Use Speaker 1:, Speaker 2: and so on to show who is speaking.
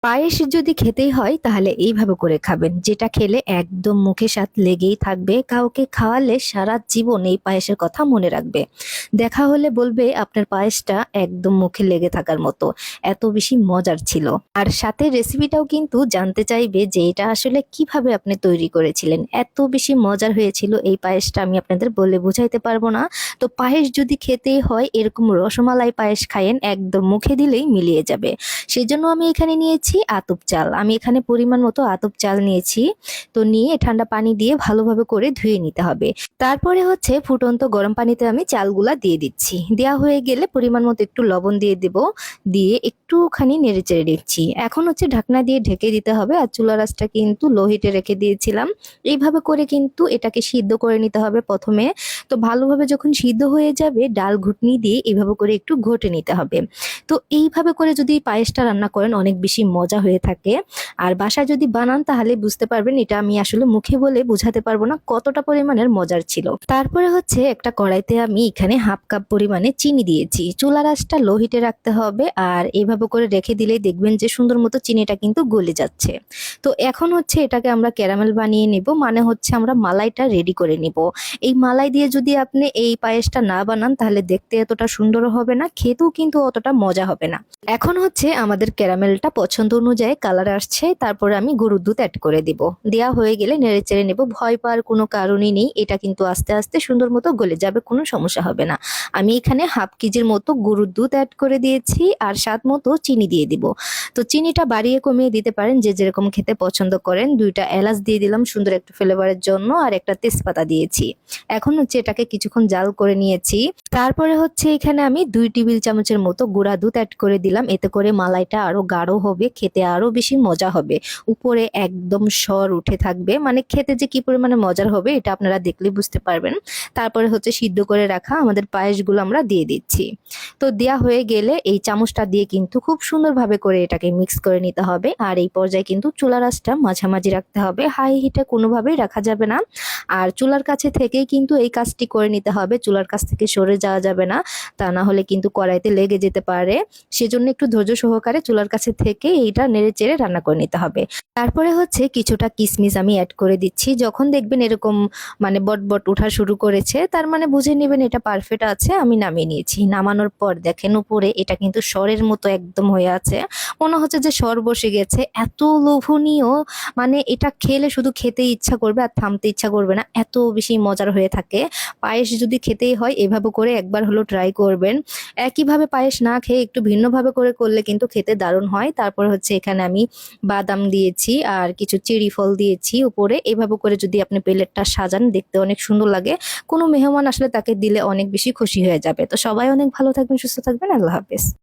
Speaker 1: পায়েস যদি খেতেই হয় তাহলে এইভাবে করে খাবেন, যেটা খেলে একদম মুখে স্বাদ লেগেই থাকবে। কাউকে খাওয়ালে সারা জীবন এই পায়েসের কথা মনে রাখবে। দেখা হলে বলবে আপনার পায়েসটা একদম মুখে লেগে থাকার মতো, এত বেশি মজার ছিল। আর সাথে রেসিপিটাও কিন্তু জানতে চাইবে যে এটা আসলে কিভাবে আপনি তৈরি করেছিলেন। এত বেশি মজার হয়েছিল এই পায়েসটা, আমি আপনাদের বলে বোঝাইতে পারবো না। তো পায়েস যদি খেতেই হয় এরকম রসমালাই পায়েস খায়েন, একদম মুখে দিলেই মিলিয়ে যাবে। সেজন্য আমি এখানে নিয়েছি আতপ চাল। আমি এখানে পরিমাণ মতো আতপ চাল নিয়েছি। তো নিয়ে ঠান্ডা পানি দিয়ে ভালোভাবে করে ধুয়ে নিতে হবে। তারপরে হচ্ছে ফুটন্ত গরম পানিতে আমি চালগুলা দিয়ে দিচ্ছি। দেওয়া হয়ে গেলে পরিমাণ মতো একটু লবণ দিয়ে দেব। দিয়ে একটুখানি নেড়ে চেড়ে দিচ্ছি। এখন হচ্ছে ঢাকনা দিয়ে ঢেকে দিতে হবে। আর চুলার আঁচটা কিন্তু লো হিটে রেখে দিয়েছিলাম। এইভাবে করে কিন্তু এটাকে সিদ্ধ করে নিতে হবে প্রথমে। তো ভালোভাবে যখন সিদ্ধ হয়ে যাবে ডাল ঘুটনি দিয়ে এভাবে করে একটু ঘটে নিতে হবে। তো এইভাবে করে যদি পায়েসটা রান্না করেন অনেক বেশি মজা হয়ে থাকে। আর বাসায় যদি বানান তাহলে বুঝতে পারবেন, এটা আমি আসলে মুখে বলে বোঝাতে পারবো না কতটা পরিমাণের মজার ছিল। তারপরে হচ্ছে একটা কড়াইতে আমি এখানে হাফ কাপ পরিমাণে চিনি দিয়েছি। চুলার আঁচটা লো হিটে রাখতে হবে। আর এইভাবে করে রেখে দিলেই দেখবেন যে সুন্দর মতো চিনিটা কিন্তু গলে যাচ্ছে। তো এখন হচ্ছে এটাকে আমরা ক্যারামেল বানিয়ে নিব, মানে হচ্ছে আমরা মালাইটা রেডি করে নিব। এই মালাই দিয়ে যদি আপনি এই পায়েসটা না বানান তাহলে দেখতে এতটা সুন্দর হবে না, খেতেও কিন্তু অতটা মজা হবে না। এখন হচ্ছে আমাদের ক্যারামেলটা পছন্দ অনুযায়ী কালার আসছে, তারপরে আমি গরুর দুধ অ্যাড করে দিব। দেওয়া হয়ে গেলে নেড়ে চেড়ে নেব। ভয় পাওয়ার কোনো কারণই নেই, এটা কিন্তু আস্তে আস্তে সুন্দর মতো গলে যাবে, কোনো সমস্যা হবে না। আমি এখানে হাফ কেজির মতো গরুর দুধ অ্যাড করে দিয়েছি আর স্বাদ মতো চিনি দিয়ে দিব। তো চিনিটা বাড়িয়ে কমিয়ে দিতে পারেন যে যেরকম খেতে পছন্দ করেন। দুইটা এলাচ দিয়ে দিলাম সুন্দর একটা ফ্লেভারের জন্য, আর একটা তেজপাতা দিয়েছি। এখন হচ্ছে এটাকে কিছুক্ষণ জাল করে নিয়েছি। তারপরে হচ্ছে এখানে আমি 2 টেবিল চামচের মতো গুঁড়া দুধ অ্যাড করে দিলাম। এতে করে মালাইটা আরো গাঢ় হবে, খেতে আরো বেশি মজা হবে। উপরে একদম সর উঠে থাকবে, মানে খেতে যে কি পরিমাণে মজার হবে এটা আপনারা দেখলে বুঝতে পারবেন। তারপরে হচ্ছে সিদ্ধ করে রাখা আমাদের পায়েসগুলো আমরা দিয়ে দিচ্ছি। তো দেয়া হয়ে গেলে এই চামচটা দিয়ে কিন্তু খুব সুন্দরভাবে করে এটাকে মিক্স করে নিতে হবে। আর এই পর্যায়ে কিন্তু চুলার আঁচটা মাঝামাঝি রাখতে হবে, হাই হিটে কোনোভাবেই রাখা যাবে না। আর চুলার কাছে থেকেই কিন্তু এই কাজটি করে নিতে হবে, চুলার কাছ থেকে সরে যাওয়া যাবে না, তা না হলে কিন্তু কড়াইতে লেগে যেতে পারে। সেজন্য একটু ধৈর্য সহকারে চুলার কাছে থেকে এইটা নেড়ে চেড়ে রান্না করে নিতে হবে। তারপরে হচ্ছে কিছুটা কিশমিশ আমি অ্যাড করে দিচ্ছি। যখন দেখবেন এরকম মানে বটবট ওঠা শুরু করেছে তার মানে বুঝে নেবেন এটা পারফেক্ট আছে। আমি নামিয়ে নিয়েছি। নামানোর পর দেখেন উপরে এটা কিন্তু সরের মতো একদম হয়ে আছে, মনে হচ্ছে যে সর বসে গেছে। এত লোভনীয়, মানে এটা খেলে শুধু খেতে ইচ্ছা করবে আর থামতে ইচ্ছা করবে না, এত বেশি মজার হয়ে থাকে। পায়েস যদি খেতেই হয় এভাবে করে একবার হলো ট্রাই করবেন। একইভাবে পায়েস না খেয়ে একটু ভিন্নভাবে করে করলে কিন্তু খেতে দারুণ হয়। তারপর হচ্ছে এখানে আমি বাদাম দিয়েছি আর কিছু চেরি ফল দিয়েছি উপরে। এভাবে করে যদি আপনি প্লেটটা সাজান দেখতে অনেক সুন্দর লাগে। কোনো মেহমান আসলে তাকে দিলে অনেক বেশি খুশি হয়ে যাবে। তো সবাই অনেক ভালো থাকবেন, সুস্থ থাকবেন। আল্লাহ হাফেজ।